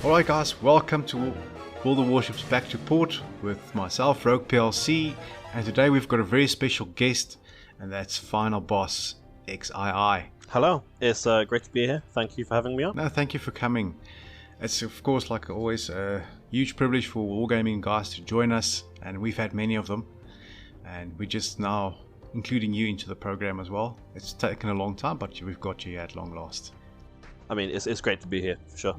Alright guys, welcome to All the Warships Back to Port with myself, RoguePLC, and today we've got a very special guest, and that's final boss XII. Hello, it's great to be here. Thank you for having me on. No, thank you for coming. It's of course, like always, a huge privilege for wargaming guys to join us, and we've had many of them, and we're just now including you into the program as well. It's taken a long time, but we've got you at long last. I mean, it's great to be here, for sure.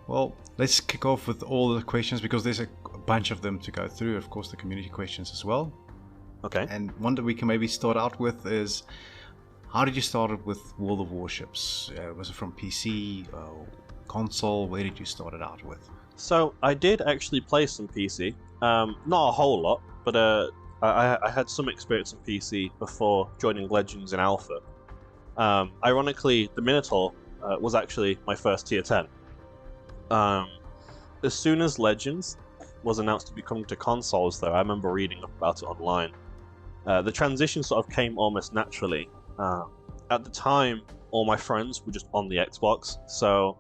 Well, let's kick off with all the questions because there's a bunch of them to go through. Of course, the community questions as well. Okay. And one that we can maybe start out with is, how did you start it with World of Warships? Was it from PC, console? Where did you start it out with? So, I did actually play some PC. Not a whole lot, but I had some experience in PC before joining Legends in Alpha. Ironically, the Minotaur was actually my first tier 10. As soon as Legends was announced to be coming to consoles, though, I remember reading about it online. The transition sort of came almost naturally. At the time, all my friends were just on the Xbox, so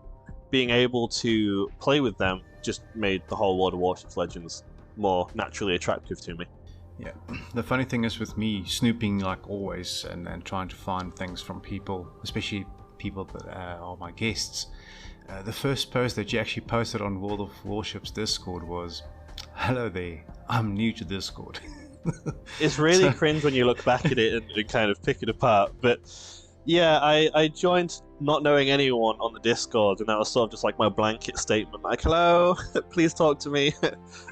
being able to play with them just made the whole World of Warships Legends more naturally attractive to me. Yeah, the funny thing is with me snooping like always and trying to find things from people, especially people that are my guests. The first post that you actually posted on World of Warships Discord was, "Hello there, I'm new to Discord." It's really cringe when you look back at it and kind of pick it apart, but yeah, I joined not knowing anyone on the Discord, and that was sort of just like my blanket statement, like, "Hello, please talk to me,"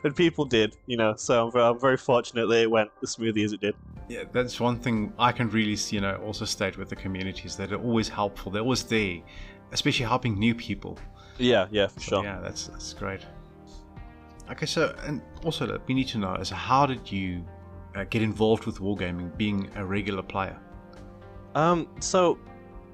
and people did, you know, so I'm very fortunate that it went as smoothly as it did. Yeah, that's one thing I can really, also state with the communities, that they're always helpful, they're always there, especially helping new people. Yeah, for sure. Yeah, that's great. Okay, so, and also that we need to know is, how did you get involved with wargaming, being a regular player? So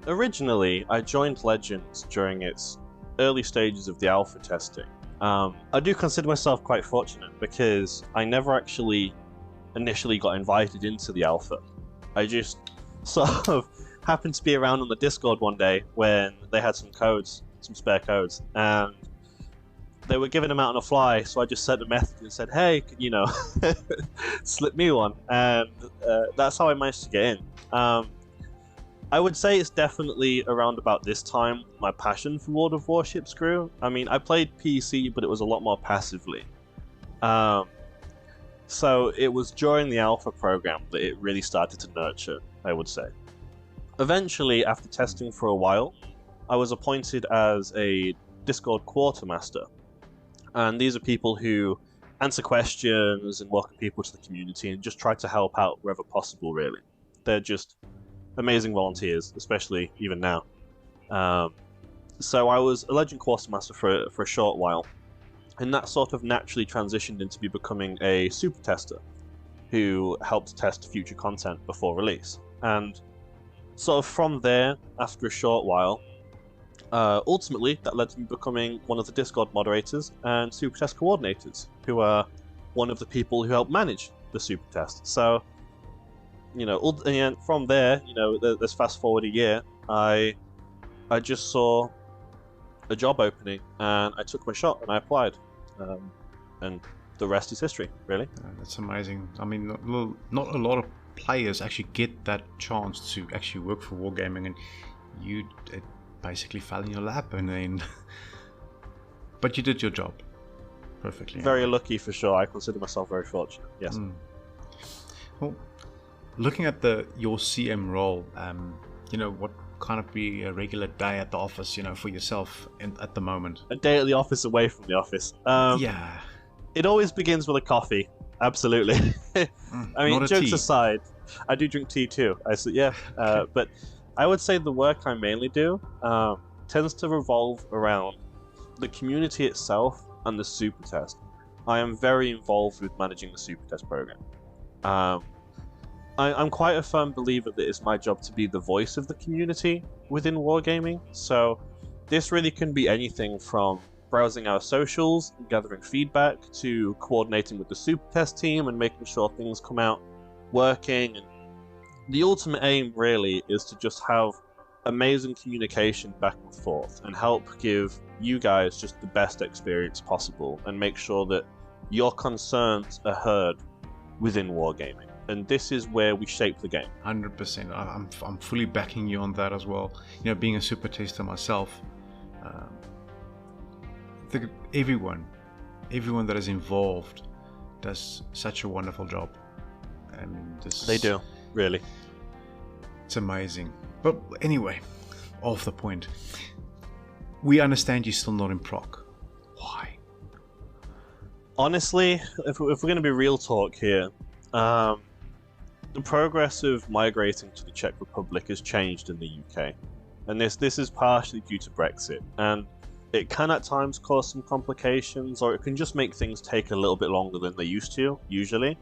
originally I joined Legends during its early stages of the alpha testing. I do consider myself quite fortunate because I never actually initially got invited into the alpha. I just sort of happened to be around on the Discord one day when they had some spare codes, and they were giving them out on a fly, so I just sent a message and said, "Hey, could you slip me one?" And that's how I managed to get in. I would say it's definitely around about this time my passion for World of Warships grew. I mean, I played PC, but it was a lot more passively. So it was during the alpha program that it really started to nurture, I would say. Eventually, after testing for a while, I was appointed as a Discord quartermaster. And these are people who answer questions and welcome people to the community and just try to help out wherever possible, really. They're just amazing volunteers, especially even now. So I was a Legend quartermaster for a short while, and that sort of naturally transitioned into me becoming a super tester who helped test future content before release. And sort of from there, after a short while, ultimately that led to me becoming one of the Discord moderators and super test coordinators, who are one of the people who help manage the super test. So, and from there, let's fast forward a year, I just saw a job opening and I took my shot and I applied, and the rest is history, really. That's amazing. I mean, not a lot of players actually get that chance to actually work for wargaming, and you basically fell in your lap, and then but you did your job perfectly. Very lucky, for sure. I consider myself very fortunate. Yes. Well, looking at your CM role, what kind of be a regular day at the office, for yourself at the moment? A day at the office away from the office. Yeah. It always begins with a coffee. Absolutely. I mean, jokes tea aside, I do drink tea too. But I would say the work I mainly do tends to revolve around the community itself and the super test. I am very involved with managing the super test program. I'm quite a firm believer that it's my job to be the voice of the community within wargaming, so this really can be anything from browsing our socials and gathering feedback to coordinating with the super test team and making sure things come out working. And the ultimate aim really is to just have amazing communication back and forth and help give you guys just the best experience possible and make sure that your concerns are heard within wargaming. And this is where we shape the game. 100%. I'm fully backing you on that as well. You know, being a super tester myself, everyone that is involved does such a wonderful job. I mean, they do, really. It's amazing. But anyway, off the point. We understand you're still not in proc. Why? Honestly, if we're going to be real talk here, the progress of migrating to the Czech Republic has changed in the UK. And this is partially due to Brexit. And it can at times cause some complications, or it can just make things take a little bit longer than they used to, usually.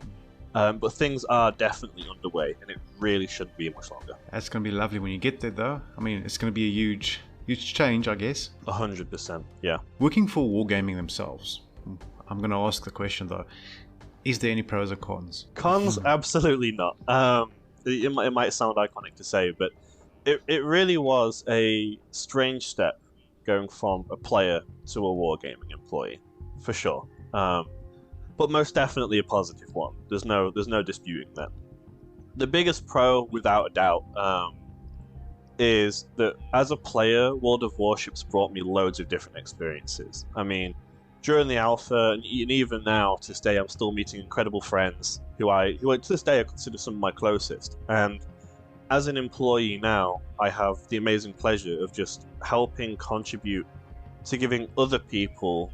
But things are definitely underway, and it really shouldn't be much longer. That's going to be lovely when you get there, though. I mean, it's going to be a huge change, I guess. 100%, yeah. Working for Wargaming themselves, I'm going to ask the question, though. Is there any pros or cons? Cons? Absolutely not. It might sound iconic to say, but it really was a strange step going from a player to a Wargaming employee, for sure. But most definitely a positive one. There's no disputing that. The biggest pro, without a doubt, is that as a player, World of Warships brought me loads of different experiences. I mean, during the alpha, and even now, to this day, I'm still meeting incredible friends who to this day I consider some of my closest. And as an employee now, I have the amazing pleasure of just helping contribute to giving other people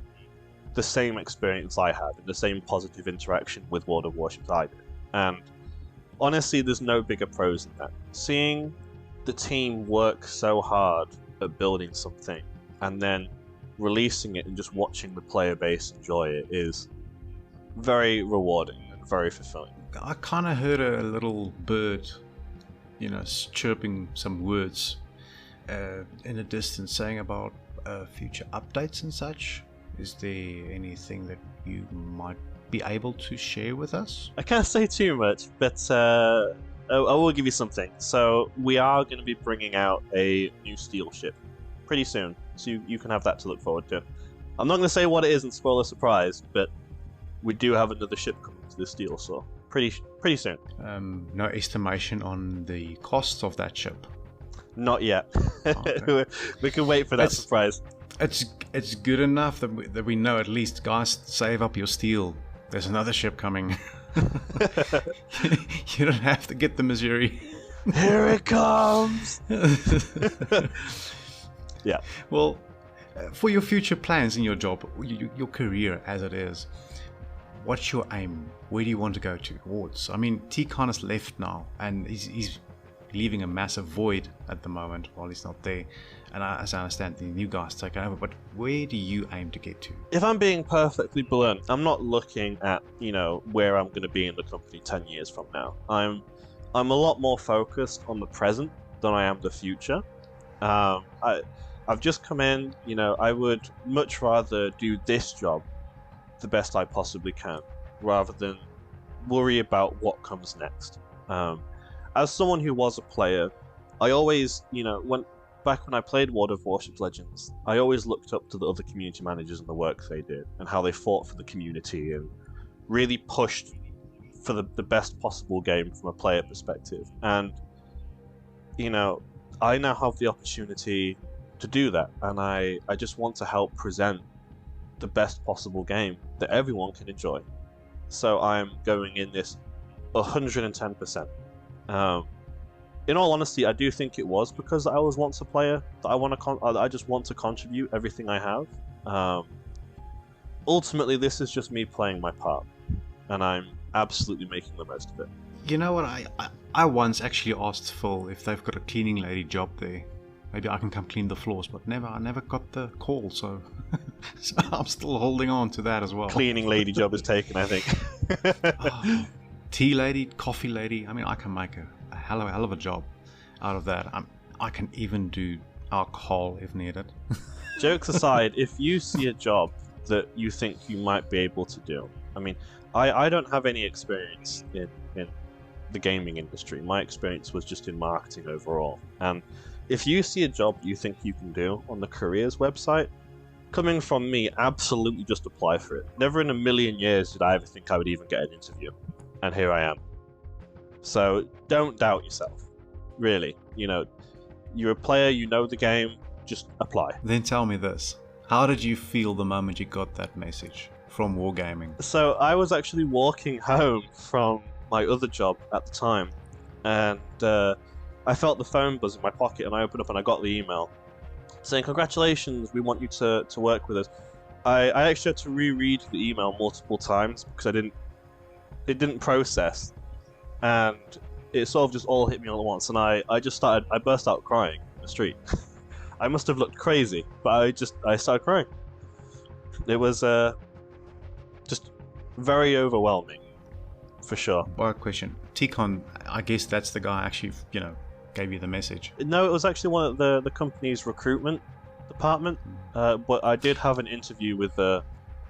the same experience I had and the same positive interaction with World of Warships I did. And honestly, there's no bigger pros than that. Seeing the team work so hard at building something and then releasing it and just watching the player base enjoy it is very rewarding and very fulfilling. I kind of heard a little bird, you know, chirping some words in the distance saying about future updates and such. Is there anything that you might be able to share with us? I can't say too much, but I will give you something. So we are going to be bringing out a new steel ship pretty soon, so you can have that to look forward to. I'm not going to say what it is and spoil a surprise, but we do have another ship coming to the steel, so pretty soon. No estimation on the cost of that ship? Not yet. Okay. We can wait for that surprise. It's good enough that we know at least, guys, save up your steel. There's another ship coming. You don't have to get the Missouri. Here it comes! Yeah. Well, for your future plans in your job, your career as it is, what's your aim? Where do you want to go towards? I mean, T-Con has left now, and he's leaving a massive void at the moment while he's not there. And as I understand, the new guy's taken over. But where do you aim to get to? If I'm being perfectly blunt, I'm not looking at, where I'm going to be in the company 10 years from now. I'm a lot more focused on the present than I am the future. I've just come in, I would much rather do this job the best I possibly can, rather than worry about what comes next. As someone who was a player, I always, back when I played World of Warships Legends, I always looked up to the other community managers and the work they did, and how they fought for the community, and really pushed for the best possible game from a player perspective. And, I now have the opportunity to do that, and I just want to help present the best possible game that everyone can enjoy. So I'm going in this 110%. In all honesty, I do think it was because I was once a player that I just want to contribute everything I have. Ultimately, this is just me playing my part, and I'm absolutely making the most of it. You know what? I once actually asked Phil if they've got a cleaning lady job there. Maybe I can come clean the floors, but I never got the call, so, so I'm still holding on to that as well. Cleaning lady job is taken, I think. Tea lady, coffee lady. I mean, I can make a hell of a job out of that. I can even do alcohol if needed. Jokes aside, if you see a job that you think you might be able to do, I mean, I don't have any experience in the gaming industry. My experience was just in marketing overall, and if you see a job you think you can do on the careers website, coming from me, absolutely just apply for it. Never in a million years did I ever think I would even get an interview, and here I am. So don't doubt yourself, really. You know, you're a player, you know the game, just apply. Then tell me this. How did you feel the moment you got that message from Wargaming? So I was actually walking home from my other job at the time, and I felt the phone buzz in my pocket, and I opened up and I got the email saying, "Congratulations, we want you to work with us." I actually had to reread the email multiple times because it didn't process, and it sort of just all hit me all at once, and I burst out crying in the street. I must have looked crazy, but I started crying. It was just very overwhelming, for sure. Well, question. Ticon, I guess that's the guy actually, gave you the message. No, it was actually one of the company's recruitment department, but I did have an interview with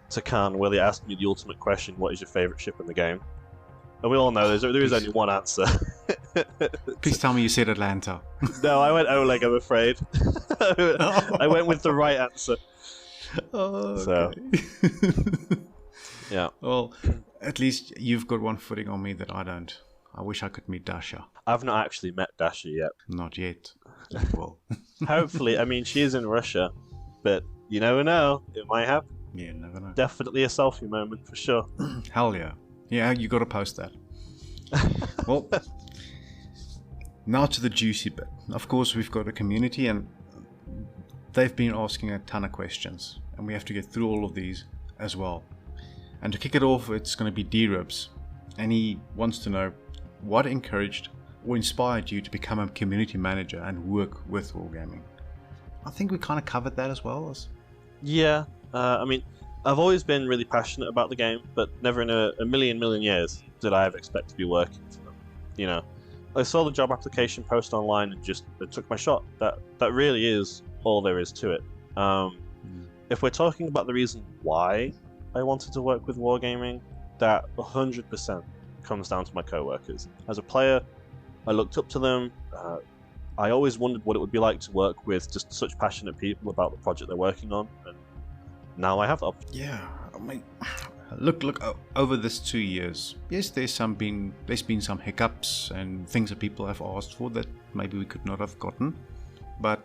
Takan where they asked me the ultimate question, what is your favourite ship in the game? And we all know there is only one answer. Please tell me you said Atlanta. No, I went Oleg, I'm afraid. I went with the right answer. Oh, okay. So, yeah. Well, at least you've got one footing on me that I don't. I wish I could meet Dasha. I've not actually met Dasha yet. Not yet. Well, hopefully. I mean, she is in Russia, but you never know. It might happen. Yeah, never know. Definitely a selfie moment for sure. Hell yeah. Yeah, you got to post that. Well, now to the juicy bit. Of course, we've got a community, and they've been asking a ton of questions, and we have to get through all of these as well. And to kick it off, it's going to be D-Ribs, and he wants to know what encouraged or inspired you to become a community manager and work with Wargaming. I think we kind of covered that as well. Yeah, I mean, I've always been really passionate about the game, but never in a million years did I ever expect to be working for them. You know, I saw the job application post online and just took my shot. That really is all there is to it. If we're talking about the reason why I wanted to work with Wargaming, that 100% comes down to my co-workers. As a player, I looked up to them. I always wondered what it would be like to work with just such passionate people about the project they're working on, and now I have that. Yeah, I mean, look over this 2 years. Yes, there's been some hiccups and things that people have asked for that maybe we could not have gotten, but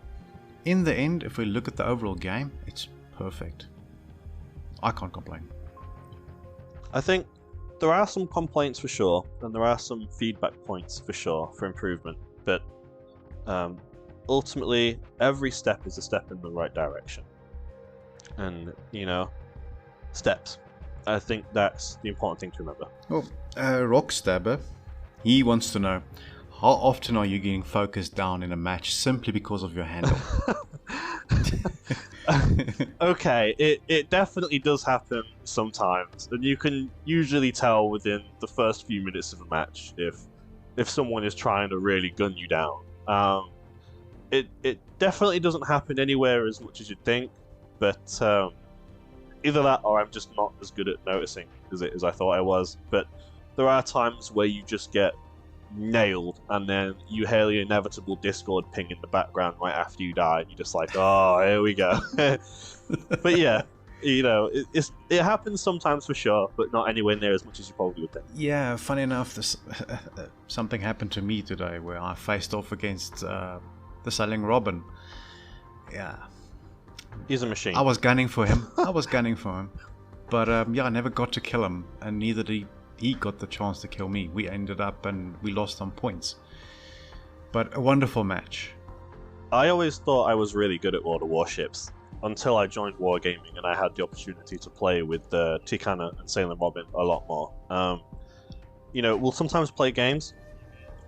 in the end, if we look at the overall game, it's perfect. I can't complain. I think there are some complaints for sure, and there are some feedback points for sure for improvement, but ultimately, every step is a step in the right direction. And, steps. I think that's the important thing to remember. Well, Rockstabber, he wants to know, how often are you getting focused down in a match simply because of your handle? Okay, it definitely does happen sometimes, and you can usually tell within the first few minutes of a match if someone is trying to really gun you down. It definitely doesn't happen anywhere as much as you'd think, but either that or I'm just not as good at noticing as I thought I was. But there are times where you just get nailed, and then you hear the inevitable Discord ping in the background right after you die, and you're just like, oh, here we go. But yeah, it happens sometimes for sure, but not anywhere near as much as you probably would think. Yeah, funny enough, something happened to me today where I faced off against the selling Robin. Yeah. He's a machine. I was gunning for him. But I never got to kill him, and neither did he got the chance to kill me. We ended up and we lost on points. But a wonderful match. I always thought I was really good at World of Warships until I joined Wargaming and I had the opportunity to play with Tikana and Sailor Robin a lot more. We'll sometimes play games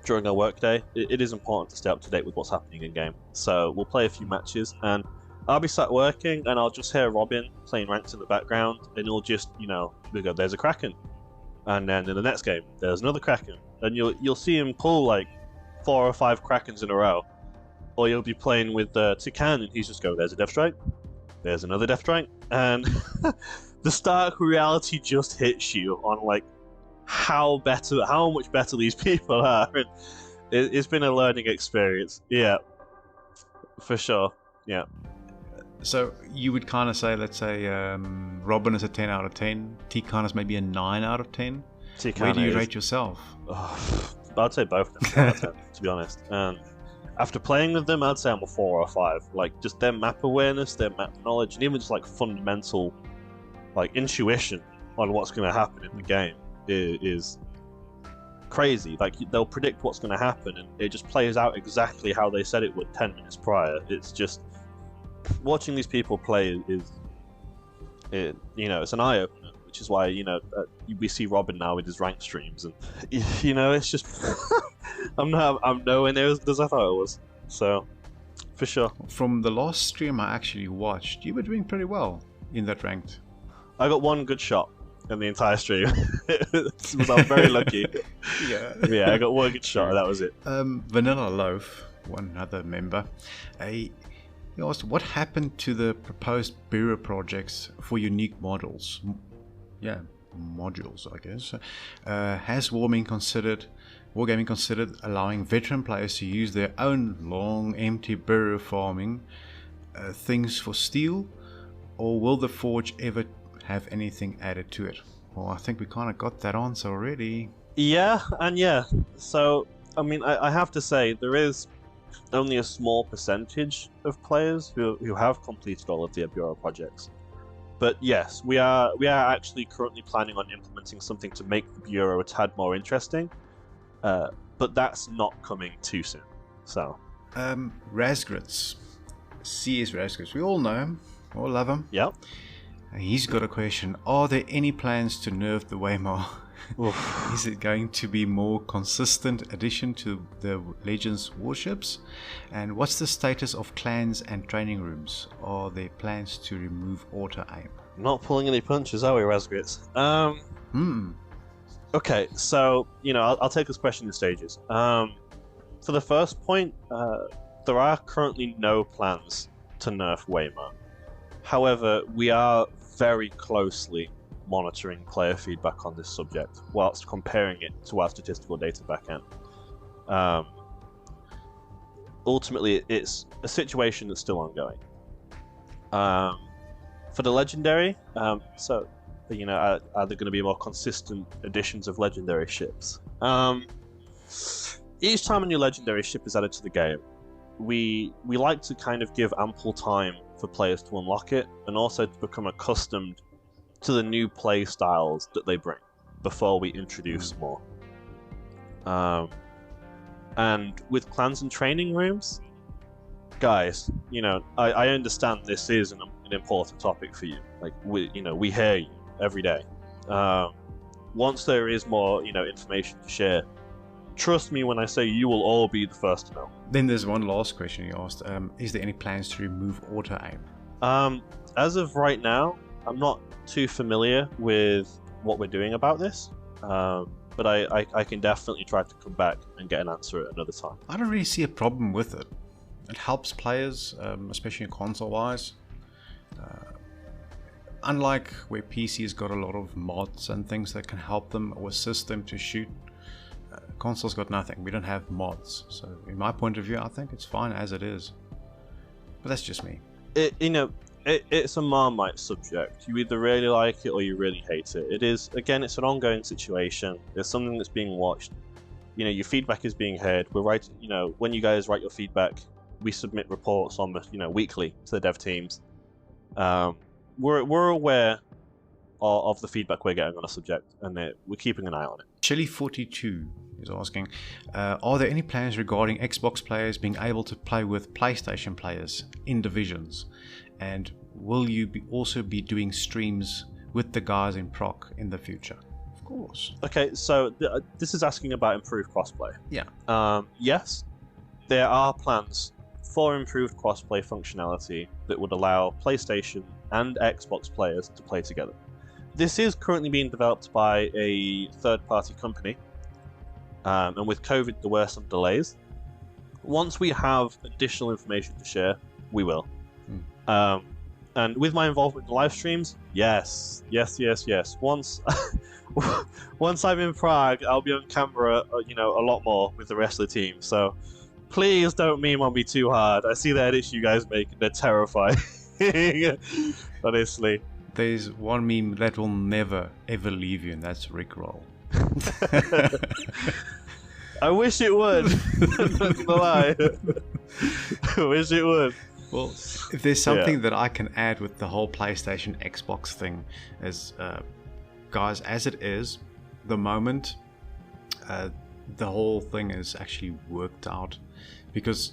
during our workday. It is important to stay up to date with what's happening in game. So we'll play a few matches, and I'll be sat working and I'll just hear Robin playing ranks in the background, and he'll just, we go, there's a Kraken. And then in the next game, there's another Kraken. And you'll see him pull like 4 or 5 Krakens in a row. Or you'll be playing with Tikan and he's just go, there's a Death Strike, there's another Death Strike. And the stark reality just hits you on like how much better these people are. And it's been a learning experience. Yeah. For sure. Yeah. So you would kind of say, let's say, Robin is a 10 out of 10. T-Con is maybe a 9 out of 10. Where do you rate yourself? I'd say both of them 10 out of 10, to be honest. After playing with them, I'd say I'm a 4 or a 5. Like, just their map awareness, their map knowledge, and even just like fundamental, like, intuition on what's going to happen in the game is crazy. Like, they'll predict what's going to happen, and it just plays out exactly how they said it would 10 minutes prior. It's just watching these people play it's an eye opener, which is why we see Robin now with his rank streams, and it's just I'm nowhere near as good as I thought it was. So, for sure. From the last stream I actually watched, you were doing pretty well in that ranked. I got one good shot in the entire stream. I was very lucky. Yeah, I got one good shot, and that was it. Vanilla Loaf, one other member, he asked, what happened to the proposed bureau projects for unique models? Modules, I guess. Has Wargaming considered allowing veteran players to use their own long, empty bureau farming things for steel, or will the Forge ever have anything added to it? Well, I think we kind of got that answer already. Yeah, and yeah. So, I mean, I have to say, there is only a small percentage of players who have completed all of the bureau projects. But yes, we are actually currently planning on implementing something to make the bureau a tad more interesting. But that's not coming too soon. So, Razgrits, CS Razgrits, we all know him, all love him. Yep. He's got a question. Are there any plans to nerf the Waymar? Is it going to be more consistent addition to the Legends warships? And what's the status of clans and training rooms? Are there plans to remove auto aim? Not pulling any punches, are we, Razgrits? Okay, so I'll take this question in stages. For the first point, there are currently no plans to nerf Waymar. However, we are very closely monitoring player feedback on this subject whilst comparing it to our statistical data backend. Ultimately, it's a situation that's still ongoing. For the legendary, are there going to be more consistent additions of legendary ships? Each time a new legendary ship is added to the game, we like to kind of give ample time for players to unlock it, and also to become accustomed to the new play styles that they bring before we introduce more. And with clans and training rooms, guys, I understand this is an important topic for you. Like, we hear you every day. Once there is more, information to share, trust me when I say you will all be the first to know. Then there's one last question you asked. Is there any plans to remove auto aim? As of right now, I'm not too familiar with what we're doing about this, but I can definitely try to come back and get an answer at another time. I don't really see a problem with it. It helps players, especially console-wise. Unlike where PC's got a lot of mods and things that can help them or assist them to shoot, console's got nothing. We don't have mods. So in my point of view, I think it's fine as it is. But that's just me. It's a Marmite subject. You either really like it or you really hate it. It is, again, it's an ongoing situation. There's something that's being watched. Your feedback is being heard. We're writing, when you guys write your feedback, we submit reports almost, weekly to the dev teams. We're aware of the feedback we're getting on a subject, and we're keeping an eye on it. Chili42 is asking, are there any plans regarding Xbox players being able to play with PlayStation players in divisions? And will you also be doing streams with the guys in proc in the future? Of course. Okay, so this is asking about improved crossplay. Yeah. Yes, there are plans for improved crossplay functionality that would allow PlayStation and Xbox players to play together. This is currently being developed by a third-party company, and with COVID there were some delays. Once we have additional information to share, we will. And with my involvement in live streams, yes. Once I'm in Prague, I'll be on camera, a lot more with the rest of the team. So Please don't meme on me too hard. I see the edits you guys make, and they're terrifying. Honestly. There's one meme that will never, ever leave you, and that's Rickroll. I wish it would. I'm not gonna lie. I wish it would. Well, if there's something that I can add with the whole PlayStation Xbox thing is, guys, as it is, the moment the whole thing is actually worked out, because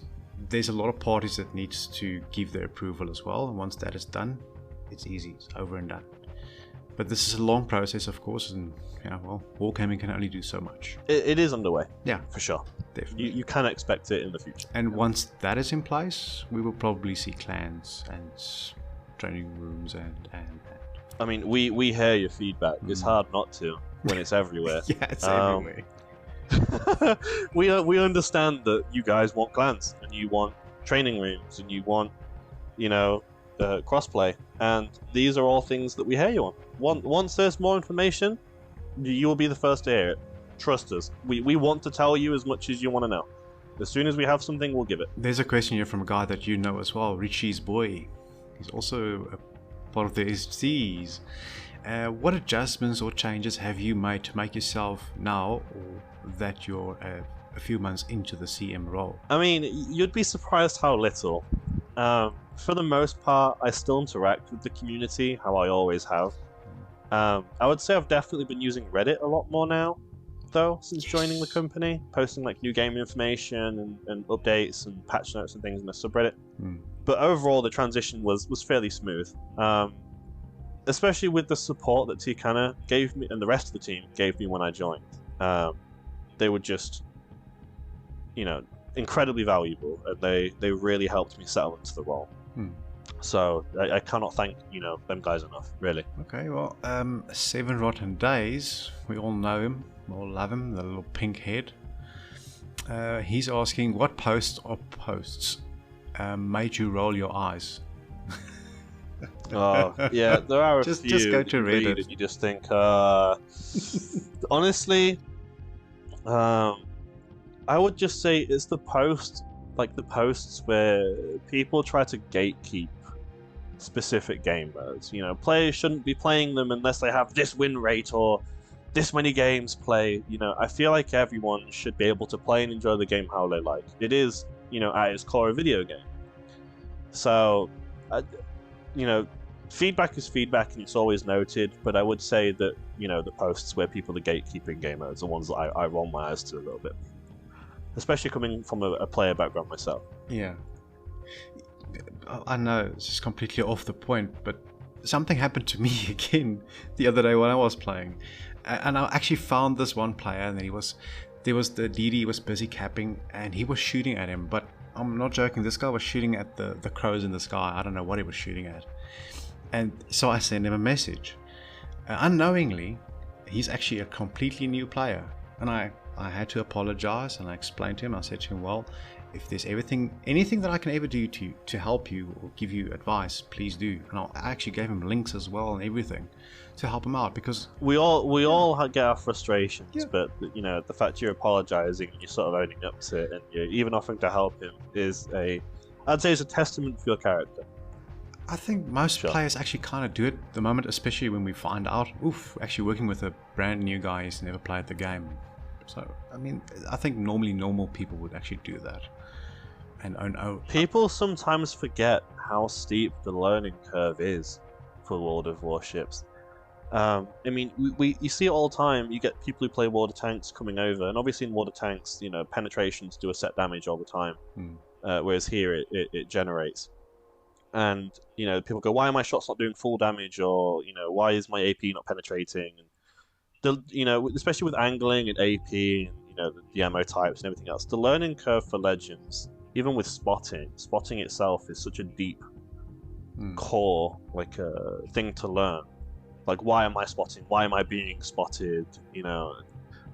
there's a lot of parties that needs to give their approval as well, and once that is done, it's easy, it's over and done. But this is a long process, of course, and well, Wargaming can only do so much. It is underway. Yeah, for sure. Definitely. You can expect it in the future. And once that is in place, we will probably see clans and training rooms and. I mean, we hear your feedback. It's hard not to when it's everywhere. Yeah, it's everywhere. we understand that you guys want clans and you want training rooms and you want, crossplay, and these are all things that we hear you on. Once there's more information, you will be the first to hear it. Trust us. We want to tell you as much as you want to know. As soon as we have something, we'll give it. There's a question here from a guy that you know as well, richeesyboi. He's also a part of the SGs. What adjustments or changes have you made to make yourself now, or that you're a few months into the CM role? I mean, you'd be surprised how little. For the most part, I still interact with the community, how I always have. I would say I've definitely been using Reddit a lot more now, though, since joining the company, posting like new game information and updates and patch notes and things in the subreddit. But overall, the transition was fairly smooth, especially with the support that Tikana gave me and the rest of the team gave me when I joined. They were just, incredibly valuable, and they really helped me settle into the role. So I cannot thank them guys enough, really. Okay, well, Sevenrottendays, we all know him, we all love him, the little pink head. He's asking, what posts made you roll your eyes? Oh yeah, there are a few. Just go to Reddit. And you just think, honestly, I would just say it's the posts where people try to gatekeep specific game modes. Players shouldn't be playing them unless they have this win rate or this many games played. I feel like everyone should be able to play and enjoy the game how they like. It is, at its core, a video game. So, feedback is feedback, and it's always noted. But I would say that the posts where people are gatekeeping game modes are ones that I roll my eyes to a little bit, especially coming from a player background myself. Yeah, I know this is completely off the point, but something happened to me again the other day when I was playing, and I actually found this one player, and there was the DD was busy capping, and he was shooting at him, but I'm not joking, this guy was shooting at the crows in the sky. I don't know what he was shooting at, and so I sent him a message. Unknowingly, he's actually a completely new player, and I had to apologize, and I explained to him. I said to him, well, if there's anything that I can ever do to help you or give you advice, please do. And I actually gave him links as well and everything to help him out, because we all get our frustrations, but the fact you're apologizing and you're sort of owning up to it, and you're even offering to help him is I'd say it's a testament for your character. I think most players actually kind of do it at the moment, especially when we find out, actually working with a brand new guy who's never played the game. So, I mean, I think normal people would actually do that. And people sometimes forget how steep the learning curve is for World of Warships. I mean, you see it all the time. You get people who play Water Tanks coming over, and obviously in Water Tanks, penetrations do a set damage all the time, whereas here it generates. And people go, why are my shots not doing full damage, or why is my AP not penetrating? And especially with angling and AP and the ammo types and everything else, the learning curve for Legends, even with spotting itself is such a deep core thing to learn. Like, why am I spotting? Why am I being spotted?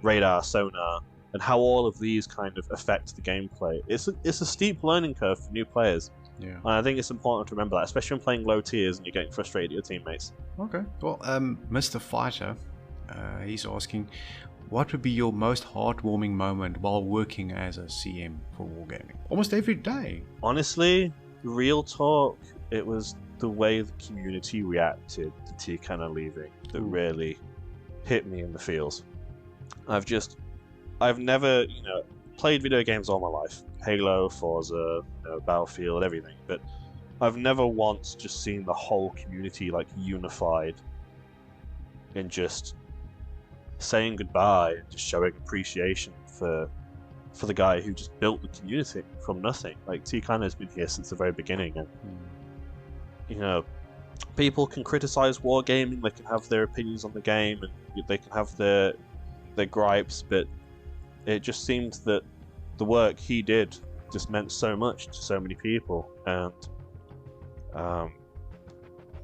Radar, sonar, and how all of these kind of affect the gameplay. It's a steep learning curve for new players. Yeah. And I think it's important to remember that, especially when playing low tiers and you're getting frustrated at your teammates. Okay. Well, Mr. Fighter, he's asking, what would be your most heartwarming moment while working as a CM for Wargaming? Almost every day. Honestly, real talk, it was the way the community reacted to Tikana leaving that really hit me in the feels. I've never, played video games all my life. Halo, Forza, Battlefield, everything. But I've never once just seen the whole community like unified in just saying goodbye and just showing appreciation for the guy who just built the community from nothing. Like, Tikana has been here since the very beginning, and people can criticize wargaming, they can have their opinions on the game, and they can have their gripes, but it just seemed that the work he did just meant so much to so many people, and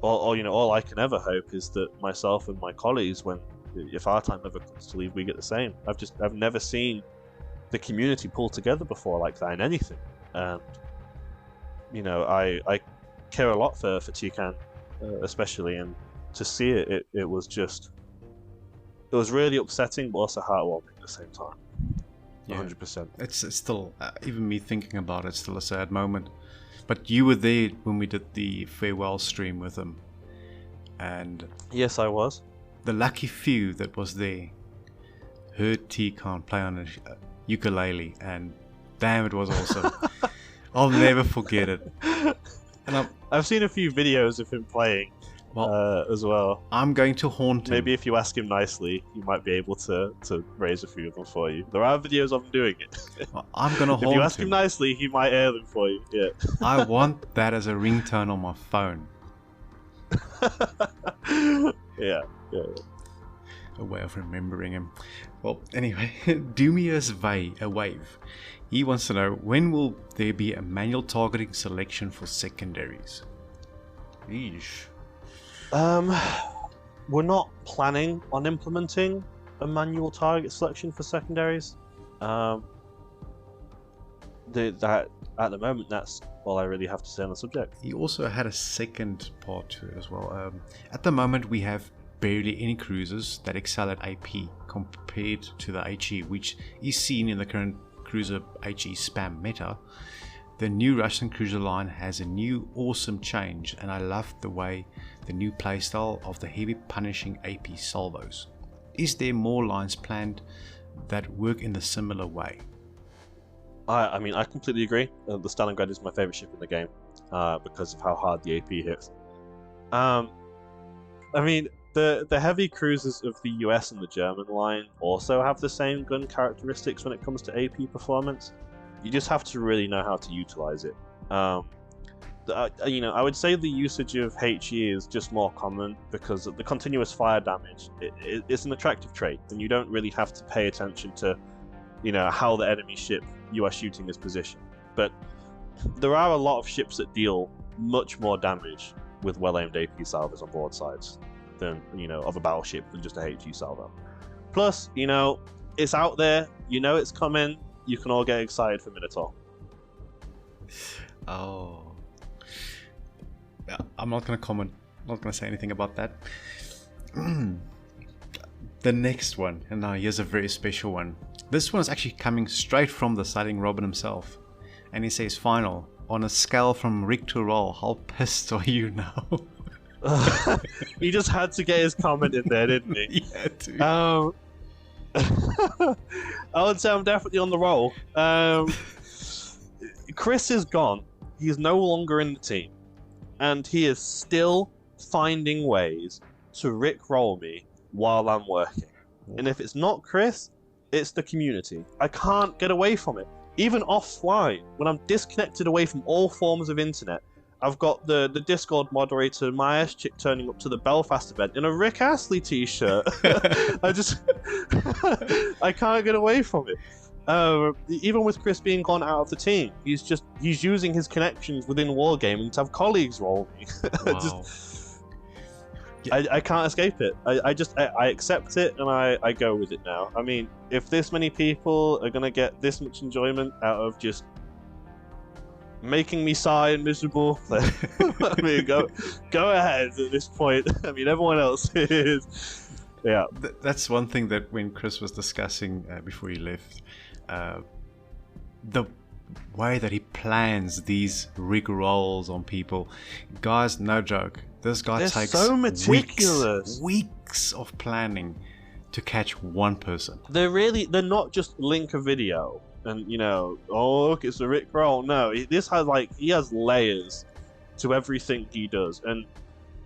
all I can ever hope is that myself and my colleagues, if our time ever comes to leave, we get the same. I've never seen the community pull together before like that in anything, and I care a lot for Tikan, especially, and to see it was really upsetting but also heartwarming at the same time. 100%. It's still, even me thinking about it, still a sad moment. But you were there when we did the farewell stream with him, and yes, I was. The lucky few that was there heard Tikan play on a ukulele, and damn, it was awesome. I'll never forget it. And I've seen a few videos of him playing as well. I'm going to haunt him. Maybe if you ask him nicely, he might be able to raise a few of them for you. There are videos of him doing it. I'm going to haunt him. If you ask him nicely, he might air them for you. Yeah. I want that as a ringtone on my phone. Yeah. A way of remembering him. Well, anyway, Dumius a wave. He wants to know, when will there be a manual targeting selection for secondaries? Eesh. We're not planning on implementing a manual target selection for secondaries. That at the moment, that's all I really have to say on the subject. He also had a second part to it as well. At the moment, we have barely any cruisers that excel at AP compared to the HE, which is seen in the current cruiser HE spam meta. The new Russian cruiser line has a new awesome change, and I love the way the new playstyle of the heavy punishing AP salvos. Is there more lines planned that work in the similar way? I mean, I completely agree. The Stalingrad is my favourite ship in the game because of how hard the AP hits. I mean, the heavy cruisers of the US and the German line also have the same gun characteristics when it comes to AP performance. You just have to really know how to utilize it. I would say the usage of HE is just more common because of the continuous fire damage. It's an attractive trait, and you don't really have to pay attention to, how the enemy ship you are shooting is positioned. But there are a lot of ships that deal much more damage with well-aimed AP salvos on board sides than, of a battleship than just a HE salvo. Plus, it's out there, it's coming. You can all get excited for Minotaur. Oh. I'm not going to comment. I'm not going to say anything about that. The next one. And now here's a very special one. This one is actually coming straight from the Sighting Robin himself. And he says, final. On a scale from Rick to Roll, how pissed are you now? He just had to get his comment in there, didn't he? He had to. I would say I'm definitely on the roll. Chris is gone. He's no longer in the team. And he is still finding ways to rickroll me while I'm working. And if it's not Chris, it's the community. I can't get away from it. Even offline, when I'm disconnected away from all forms of internet, I've got the Discord moderator, my ass chick, turning up to the Belfast event in a Rick Astley t-shirt. I can't get away from it. Even with Chris being gone out of the team, he's using his connections within Wargaming to have colleagues roll me. Wow. I can't escape it. I accept it and I go with it now. I mean, if this many people are gonna get this much enjoyment out of just making me sigh and miserable, I mean, go ahead at this point. I mean, everyone else is. Yeah. That's one thing that when Chris was discussing before he left, the way that he plans these rig rolls on people, guys, no joke. This guy They're takes so meticulous. weeks of planning to catch one person. They're not just link a video and oh look, it's a Rick roll. No, he has layers to everything he does, and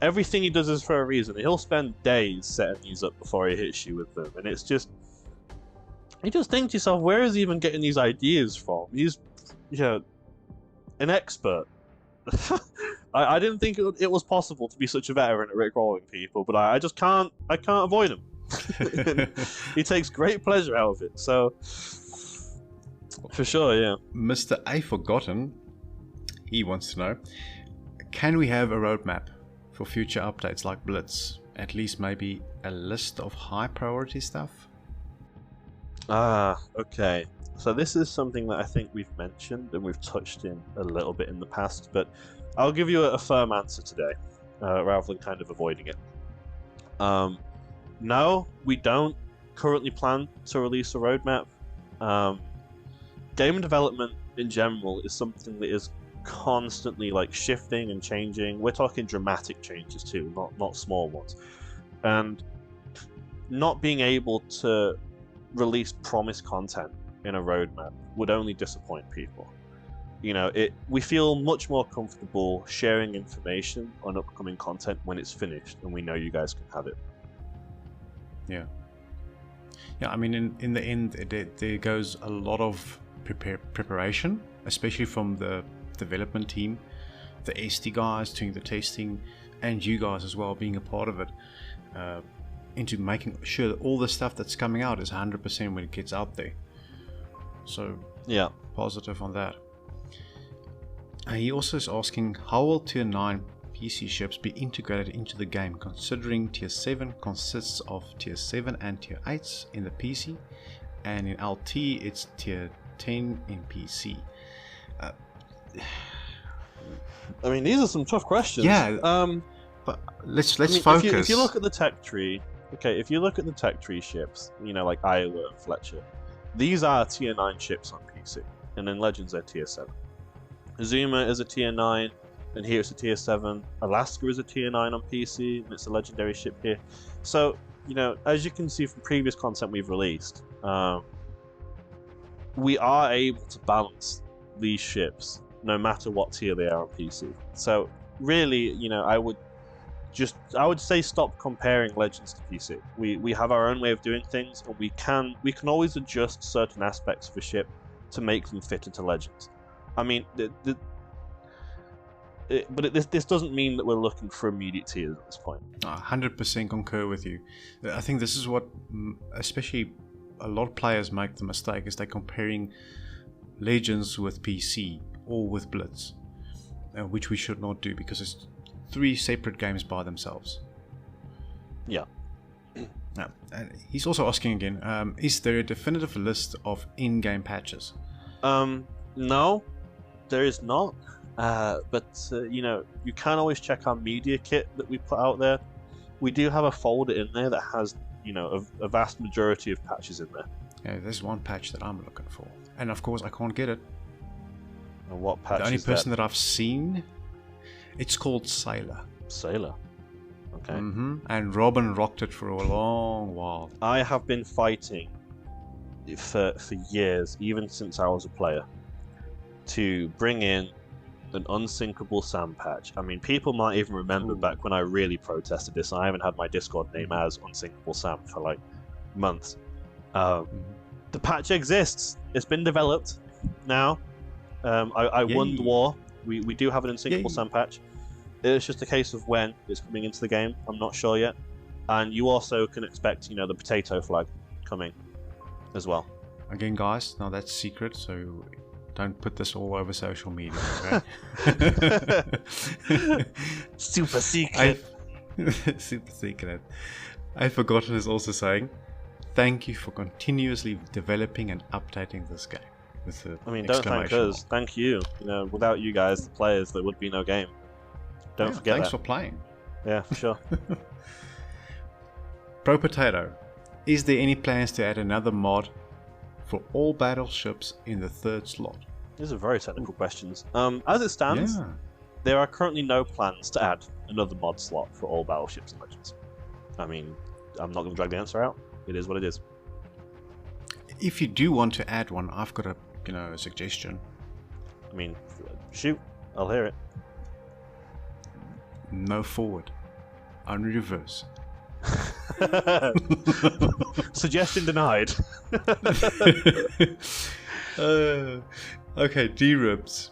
everything he does is for a reason. He'll spend days setting these up before he hits you with them, and it's just, you just think to yourself, where is he even getting these ideas from? He's an expert. I didn't think it was possible to be such a veteran at rickrolling people, but I just can't avoid him. He takes great pleasure out of it, so for sure, yeah. Mr. A Forgotten, he wants to know, can we have a roadmap for future updates like Blitz? At least maybe a list of high priority stuff? Okay. So this is something that I think we've mentioned and we've touched in a little bit in the past, but I'll give you a firm answer today, rather than kind of avoiding it. No, we don't currently plan to release a roadmap. Game development in general is something that is constantly shifting and changing. We're talking dramatic changes too, not small ones. And not being able to release promised content in a roadmap would only disappoint people. We feel much more comfortable sharing information on upcoming content when it's finished and we know you guys can have it. Yeah. I mean, in the end, there goes a lot of preparation, especially from the development team, the SD guys doing the testing, and you guys as well being a part of it, into making sure that all the stuff that's coming out is 100% when it gets out there. So yeah, positive on that. He also is asking, how will Tier 9 PC ships be integrated into the game, considering Tier 7 consists of Tier 7 and Tier 8s in the PC, and in LT it's Tier 10 in PC? I mean, these are some tough questions. Yeah. But let's focus. If you look at the tech tree, if you look at the tech tree ships, like Iowa and Fletcher, these are Tier 9 ships on PC, and in Legends they're Tier 7. Zuma is a Tier 9, and here it's a Tier 7. Alaska is a Tier 9 on PC, and it's a legendary ship here. So, as you can see from previous content we've released, we are able to balance these ships no matter what tier they are on PC. So, really, I would say stop comparing Legends to PC. We have our own way of doing things, and we can always adjust certain aspects of a ship to make them fit into Legends. I mean, this doesn't mean that we're looking for immediate tiers at this point. 100% concur with you. I think this is what, especially a lot of players make the mistake, is they're comparing Legends with PC or with Blitz, which we should not do, because it's 3 separate games by themselves. Yeah. Now, and he's also asking again, is there a definitive list of in-game patches? No, there is not. But you can always check our media kit that we put out there. We do have a folder in there that has, a vast majority of patches in there. Yeah, there's one patch that I'm looking for, and of course I can't get it. And what patch? The only is person that I've seen, it's called Sailor. Sailor. Okay. And Robin rocked it for a long while. I have been fighting for years, even since I was a player, to bring in an unsinkable Sam patch. I mean, people might even remember back when I really protested this. I haven't had my Discord name as Unsinkable Sam for months. The patch exists. It's been developed now. I won the war. We do have an Unsinkable Sam patch. It's just a case of when it's coming into the game. I'm not sure yet. And you also can expect, the potato flag coming as well. Again, guys, now that's secret, so don't put this all over social media, okay? Super secret. Super secret. I Forgotten is also saying, thank you for continuously developing and updating this game. Don't thank us. Thank you. Without you guys, the players, there would be no game. Don't forget thanks that. for playing. Yeah, for sure. Pro Potato, is there any plans to add another mod for all battleships in the 3rd slot? These are very technical questions. As it stands, Yeah. there are currently no plans to add another mod slot for all battleships and legends. I mean, I'm not going to drag the answer out. It is what it is. If you do want to add one, I've got a suggestion. I mean, shoot, I'll hear it. No forward, only reverse. Suggestion denied. Okay, D-Ribs.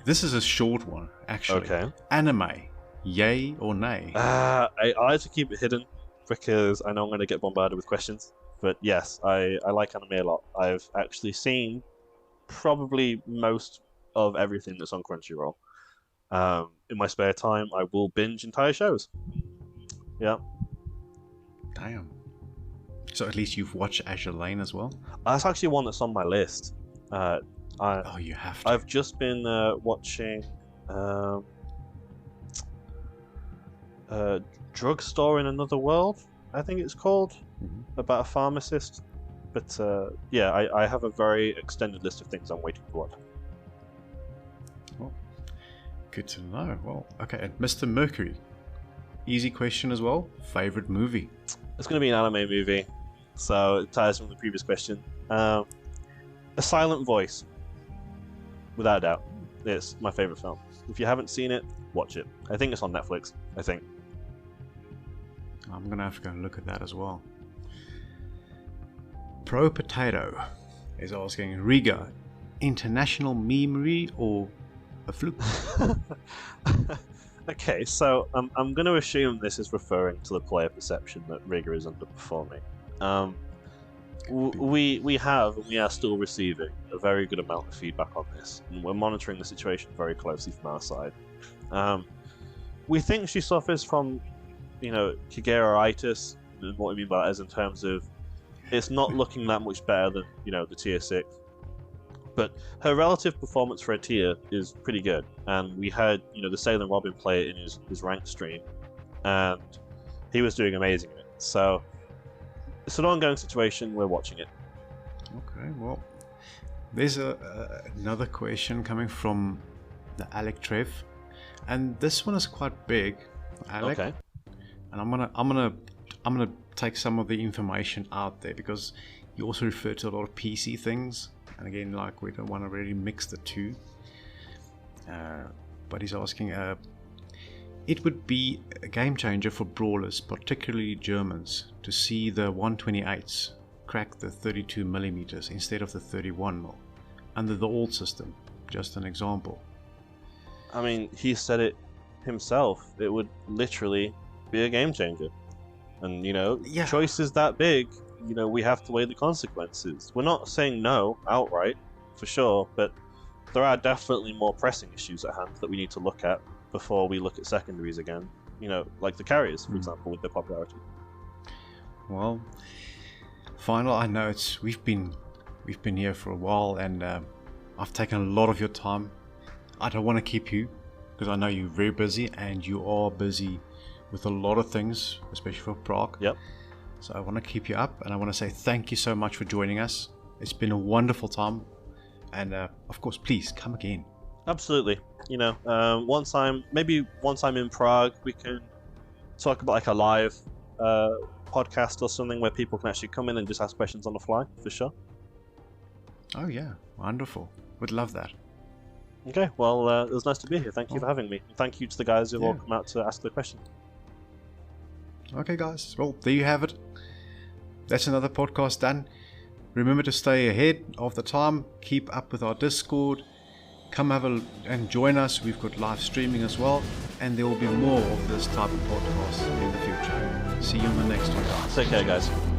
This is a short one, actually. Okay. Anime, yay or nay? I like to keep it hidden because I know I'm going to get bombarded with questions. But yes, I like anime a lot. I've actually seen probably most of everything that's on Crunchyroll. In my spare time, I will binge entire shows. Yeah. Damn. So at least you've watched Azure Lane as well? That's actually one that's on my list. Oh, you have to. I've just been watching Drugstore in Another World, I think it's called, about a pharmacist. But yeah, I have a very extended list of things I'm waiting to watch. Well, good to know. Well, okay, and Mr. Mercury. Easy question as well. Favorite movie? It's going to be an anime movie, so it ties from the previous question. A Silent Voice, without a doubt. It's my favorite film. If you haven't seen it, watch it. I think it's on Netflix, I think. I'm going to have to go and look at that as well. Pro Potato is asking, Riga, international memery or a fluke? Okay, so I'm going to assume this is referring to the player perception that Riga is underperforming. We have, and we are still receiving, a very good amount of feedback on this, and we're monitoring the situation very closely from our side. We think she suffers from, Kagero-itis, and what we mean by that is in terms of it's not looking that much better than, the tier 6. But her relative performance for a tier is pretty good, and we had, the Sailor Robin play it in his ranked stream, and he was doing amazing in it. So it's an ongoing situation. We're watching it. Okay, well, there's another question coming from the Alec Trev, and this one is quite big, Alec. Okay. And I'm gonna take some of the information out there because you also refer to a lot of PC things. And again, we don't want to really mix the two. But he's asking, it would be a game changer for brawlers, particularly Germans, to see the 128s crack the 32mm instead of the 31mm under the old system. Just an example. I mean, he said it himself. It would literally be a game changer. And, choices that big, we have to weigh the consequences. We're not saying no outright, for sure, but there are definitely more pressing issues at hand that we need to look at before we look at secondaries again. Like the carriers, for example, with their popularity. Well, final, I know we've been here for a while, and I've taken a lot of your time. I don't want to keep you because I know you're very busy, and you are busy with a lot of things, especially for Prague. Yep. So I want to keep you up, and I want to say thank you so much for joining us. It's been a wonderful time, and of course, please come again. Absolutely. Once I'm in Prague, we can talk about a live podcast or something where people can actually come in and just ask questions on the fly, for sure. Oh yeah, wonderful. Would love that. Okay, well, it was nice to be here. Thank you for having me. And thank you to the guys who've all come out to ask the question. Okay, guys. Well, there you have it. That's another podcast done. Remember to stay ahead of the time. Keep up with our Discord. Come and join us. We've got live streaming as well. And there will be more of this type of podcast in the future. See you on the next one, guys. Take care, guys.